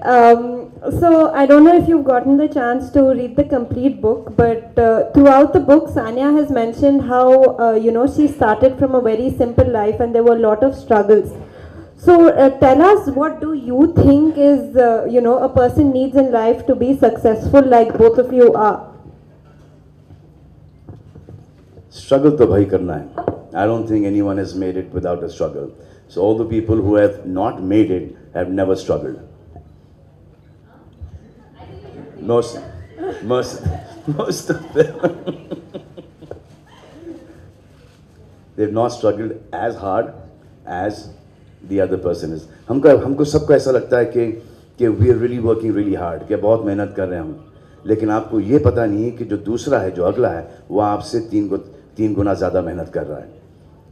So I don't know if you've gotten the chance to read the complete book, but throughout the book, Sania has mentioned how she started from a very simple life, and there were a lot of struggles. So tell us, what do you think is a person needs in life to be successful, like both of you are? Struggle to bhai karna hai. I don't think anyone has made it without a struggle. So all the people who have not made it have never struggled. Most of them. They've not struggled as hard as the other person is. हमको सबको ऐसा लगता है कि we are really working really hard, कि बहुत मेहनत कर रहे हैं हम. लेकिन आपको ये पता नहीं है कि जो दूसरा है, जो अगला है, वो आपसे तीन गुना ज़्यादा मेहनत कर रहा है.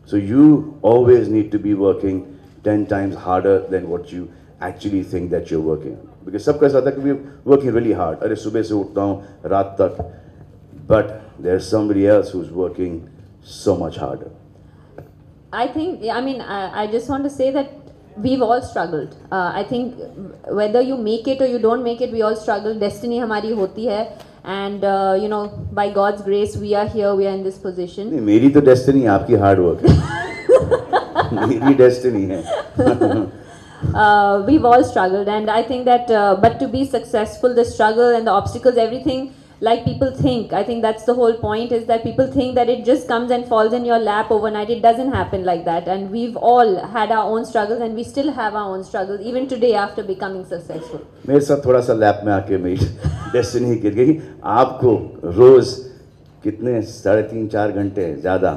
So you always need to be working 10 times harder than what you actually think that you're working. Because सबको ऐसा होता है कि we're working really hard. अरे सुबह से उठता हूँ रात तक. But there's somebody else who's working so much harder. I just want to say that we've all struggled. I think whether you make it or you don't make it, we all struggle. Destiny हमारी होती है. And by God's grace, we are here. We are in this position. नहीं, मेरी तो destiny आपकी hard work है. मेरी destiny है. We've all struggled, and I think that but to be successful, the struggle and the obstacles, everything, like people think, I think that's the whole point, is that people think that it just comes and falls in your lap overnight. It doesn't happen like that, and we've all had our own struggles, and we still have our own struggles even today after becoming successful. मेरे साथ थोड़ा सा lap में आके मेरी destiny गिर गई. आपको रोज कितने 3.5-4 घंटे ज़्यादा?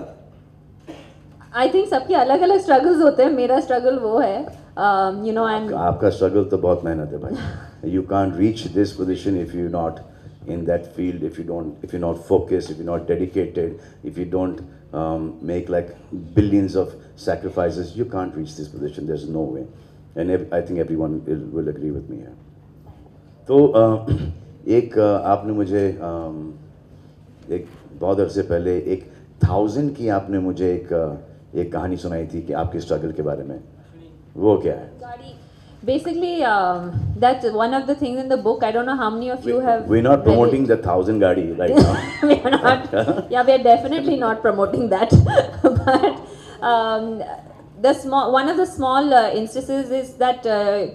I think सबके अलग अलग struggles होते हैं. मेरा struggle वो है, and आपका struggle तो बहुत मेहनत है भाई. You can't reach this position if you're not in that field, if you're not focused, if you're not dedicated, if you don't make like billions of sacrifices, you can't reach this position. There's no way. And I think everyone will agree with me here. तो एक आपने मुझे एक बहुत अरसे पहले 1000 की आपने मुझे एक कहानी सुनाई थी कि आपके स्ट्रगल के बारे में. वो क्या है? Basically, that's one of the things in the book. I don't know how many of you have. We're not promoting the 1000 Gadi right now. We are not. Yeah, we are definitely not promoting that. But one of the small instances is that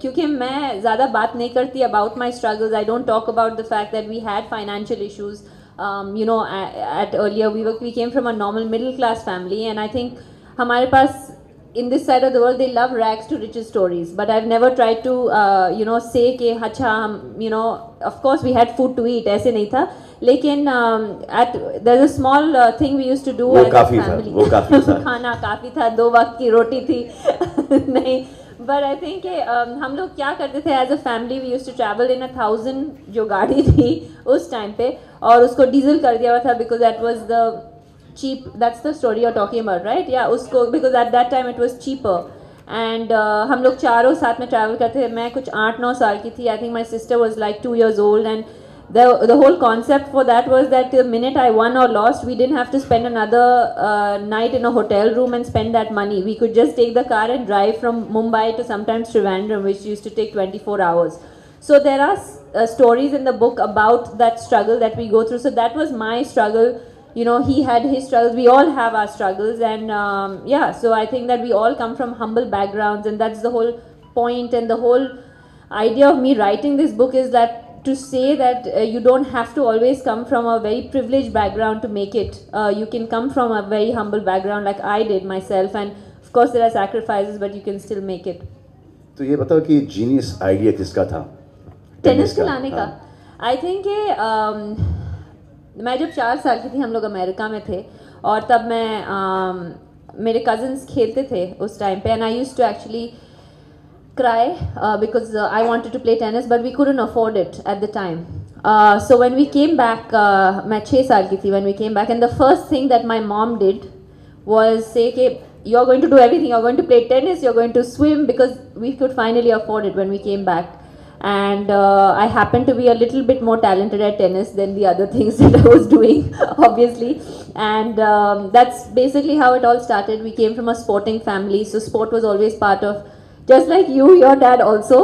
क्योंकि मैं ज़्यादा बात नहीं करती about my struggles. I don't talk about the fact that we had financial issues. At earlier we came from a normal middle class family, and I think हमारे पास in this side of the world, they love rags to riches stories, but I've never tried to say कि अच्छा हम of course we had food to eat, ऐसे नहीं था, लेकिन there's a small thing we used to do as a family. वो काफी था. खाना काफी था, 2 वक्त की रोटी थी. नहीं, but I think हम लोग क्या करते थे as a family, we used to travel in 1000 जो गाड़ी थी उस time पे, और उसको डीजल कर दिया हुआ था because that was the cheap. That's the story you're talking about, right? Yeah, उसको because at that time it was cheaper, and हम लोग चारों साथ में travel करते थे. मैं कुछ 8-9 साल की थी. I think my sister was like 2 years old, and the whole concept for that was that the minute I won or lost, we didn't have to spend another night in a hotel room and spend that money. We could just take the car and drive from Mumbai to sometimes Trivandrum, which used to take 24 hours. So there are stories in the book about that struggle that we go through. So that was my struggle. He had his struggles. We all have our struggles, and so I think that we all come from humble backgrounds, and that's the whole point. And the whole idea of me writing this book is that to say that you don't have to always come from a very privileged background to make it. You can come from a very humble background like I did myself, and of course there are sacrifices, but you can still make it. तो ये बताओ कि genius idea किसका था? Tennis खिलाने का. I think मैं जब 4 साल की थी, हम लोग अमेरिका में थे, और तब मैं मेरे कज़न्स खेलते थे उस टाइम पे, and I used to actually cry because I wanted to play tennis, but we couldn't afford it at the time. So when we came back, मैं 6 साल की थी when we came back, and the first thing that my mom did was say कि you're going to do everything, you're going to play tennis, you're going to swim, because we could finally afford it when we came back. And I happened to be a little bit more talented at tennis than the other things that I was doing, obviously. And that's basically how it all started. We came from a sporting family, so sport was always part of, just like you, your dad also.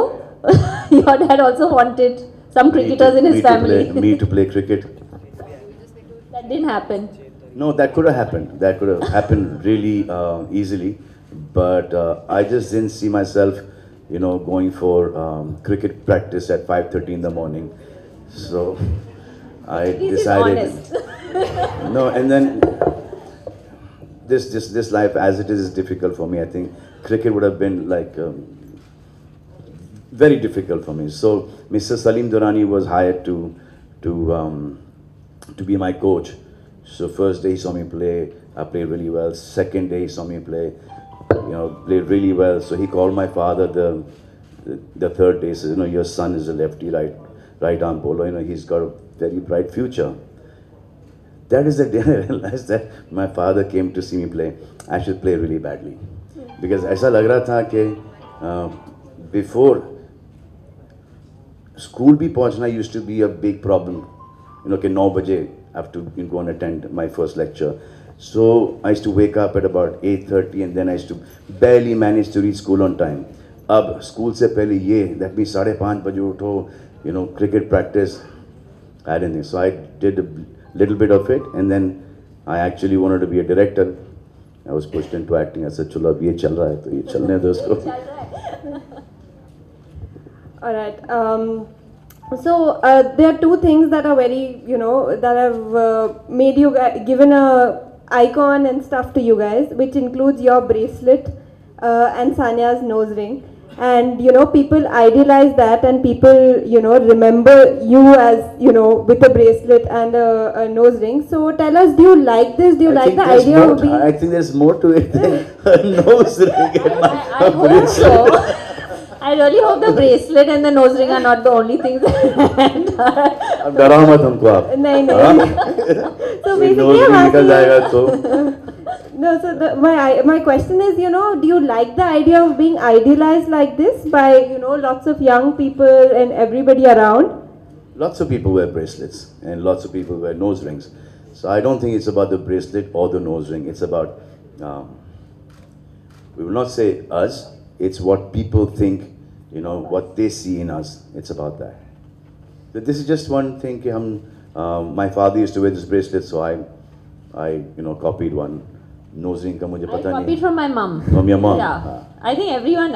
Your dad also wanted some cricketers in his family. Me to play cricket. That didn't happen. No, that could have happened. That could have happened really easily. But I just didn't see myself, going for cricket practice at 5:30 in the morning. So I decided. No, and then this life as it is difficult for me. I think cricket would have been like very difficult for me. So Mr. Salim Durrani was hired to be my coach. So first day he saw me play, I played really well. Second day he saw me play, played really well. So he called my father the third day, says, your son is a lefty right arm bowler, he's got a very bright future. That is the day I realized that my father came to see me play. I should play really badly. Because ऐसा लग रहा था कि before school भी पहुंचना used to be a big problem. कि 9 बजे I have to go and attend my first lecture. So I used to wake up at about 8:30 and then I used to barely manage to reach school on time. अब school से पहले ये, that means 5:30 बजे उठो, cricket practice. I didn't think. So I did a little bit of it and then I actually wanted to be a director. I was pushed into acting. I said, चलो अब ये चल रहा है तो ये चलने दो उसको. All right. So there are two things that are very, that have made you given a icon and stuff to you guys, which includes your bracelet and Sania's nose ring. And people idealize that, and people remember you as with a bracelet and a nose ring. So tell us, do you like this? Do you like the idea of being? I think there's more to it than a nose ring and I hope so. I really hope the bracelet and the nose ring are not the only things that अब डराओ मत हमको आप. नहीं. So basically nose ring निकल जाएगा तो. No, so my question is, do you like the idea of being idealized like this by lots of young people and everybody around? Lots of people wear bracelets and lots of people wear nose rings. So I don't think it's about the bracelet or the nose ring. It's about, we will not say us. It's what people think, what they see in us. It's about that. So this is just one thing. My father used to wear this bracelet, so I copied one. Nose ring का मुझे पता नहीं. I copied from my mom. From your mom. Yeah. I think everyone,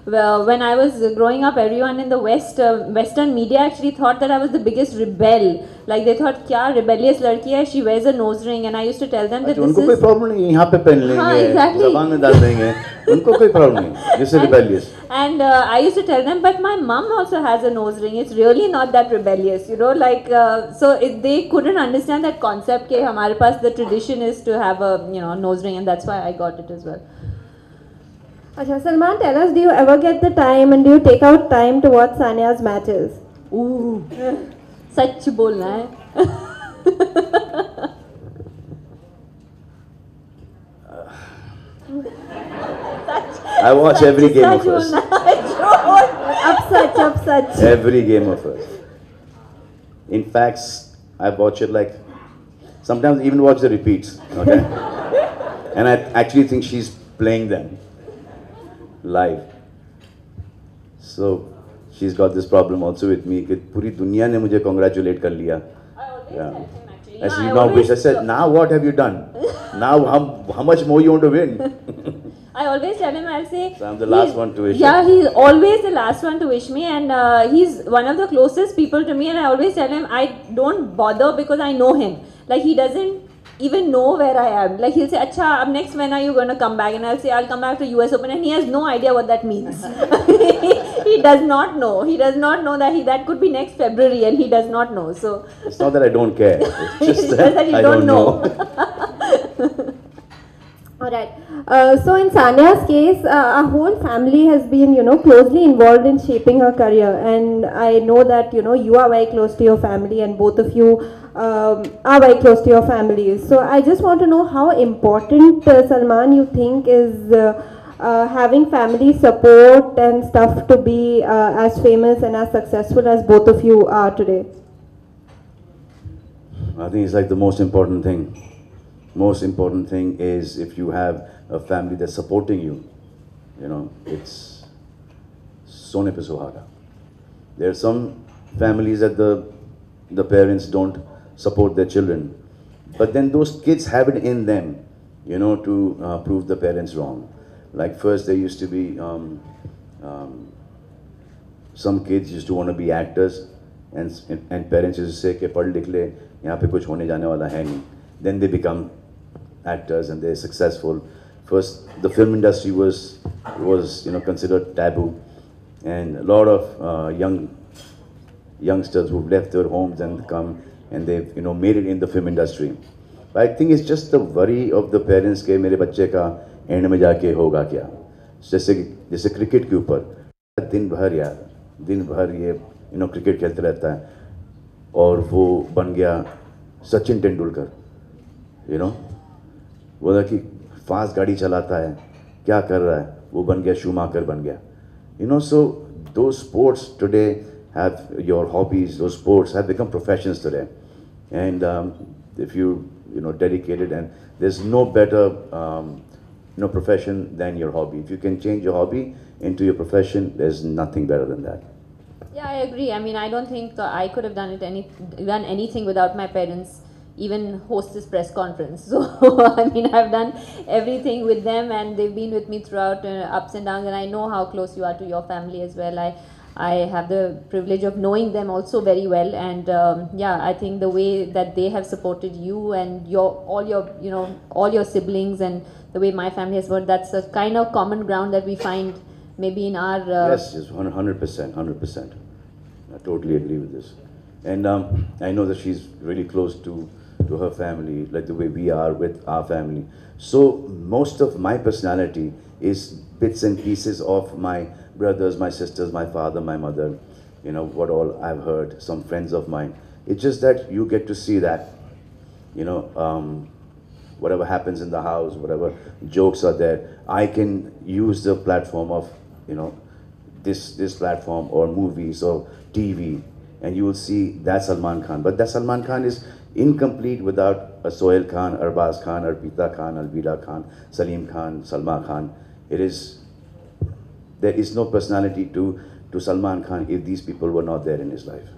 when I was growing up, everyone in the Western media actually thought that I was the biggest rebel. Like they thought, क्या rebellious लड़की है, she wears a nose ring, and I used to tell them that this उनको is. कोई problem नहीं, यहाँ पे पहन लेंगे, exactly. ज़बान में डाल देंगे, उनको कोई problem नहीं. This is rebellious. And I used to tell them, but my mom also has a nose ring. It's really not that rebellious, so they couldn't understand that concept. कि हमारे पास the tradition is to have a nose ring, and that's why I got it as well. Achha, Salman, tell us, do you ever get the time and do you take out time to watch Sania's matches? Ooh, सच बोलना है. I watch every game of hers. Up such. Every game of hers. In fact, I watch it like, sometimes even watch the repeats, okay? And I actually think she's playing them live. So she's got this problem also with me कि पूरी दुनिया ने मुझे congratulate कर लिया. Yeah. I said, I said, now what have you done? Now how much more you want to win? I always tell him, I'll say... So I'm the last one to wish. Yeah, he's always the last one to wish me, and he's one of the closest people to me, and I always tell him I don't bother because I know him. Like, he doesn't even know where I am. Like, he'll say, Acha, ab next when are you going to come back? And I'll say, I'll come back to US Open, and he has no idea what that means. He does not know. He does not know that could be next February, and he does not know. So it's not that I don't care. It's just that you I don't know. All right. So in Sania's case, our whole family has been, closely involved in shaping her career, and I know that you are very close to your family, and both of you are very close to your families. So I just want to know how important Salman you think is having family support and stuff to be as famous and as successful as both of you are today. I think it's like the most important thing. Most important thing is if you have a family that's supporting you, it's सोने पे सुहागा. There are some families that the parents don't support their children, but then those kids have it in them, you know, to prove the parents wrong. Like first there used to be some kids used to want to be actors, and parents used to say कि पढ़ लिख ले, यहाँ पे कुछ होने जाने वाला है नहीं. Then they become actors and they're successful. First, the film industry was considered taboo, and a lot of youngsters who've left their homes and come and they've made it in the film industry. But I think it's just the worry of the parents के मेरे बच्चे का and में जाके होगा क्या. जैसे cricket के ऊपर दिन भर ये क्रिकेट खेलते रहता है और वो बन गया सचिन तेंदुलकर. वो था कि फास्ट गाड़ी चलाता है, क्या कर रहा है, वो बन गया शूमाकर बन गया. So those sports today have your hobbies, those sports have become professions today. And if you dedicated, and there's no better profession than your hobby. If you can change your hobby into your profession, there's nothing better than that. Yeah, I agree. I mean, I don't think I could have done anything without my parents even host this press conference. So I mean, I've done everything with them, and they've been with me throughout ups and downs, and I know how close you are to your family as well. I have the privilege of knowing them also very well, and yeah, I think the way that they have supported you and all your siblings, and the way my family has worked, that's a kind of common ground that we find maybe in our yes, 100%. I totally agree with this. And I know that she's really close to her family, like the way we are with our family. So most of my personality is bits and pieces of my brothers, my sisters, my father, my mother, what all I've heard, some friends of mine. It's just that you get to see that, whatever happens in the house, whatever jokes are there, I can use the platform of, this platform or movies or TV, and you will see that Salman Khan. But that Salman Khan is incomplete without a Sohail Khan, Arbaz Khan, Arpita Khan, Alvira Khan, Salim Khan, Salma Khan. There is no personality to Salman Khan if these people were not there in his life.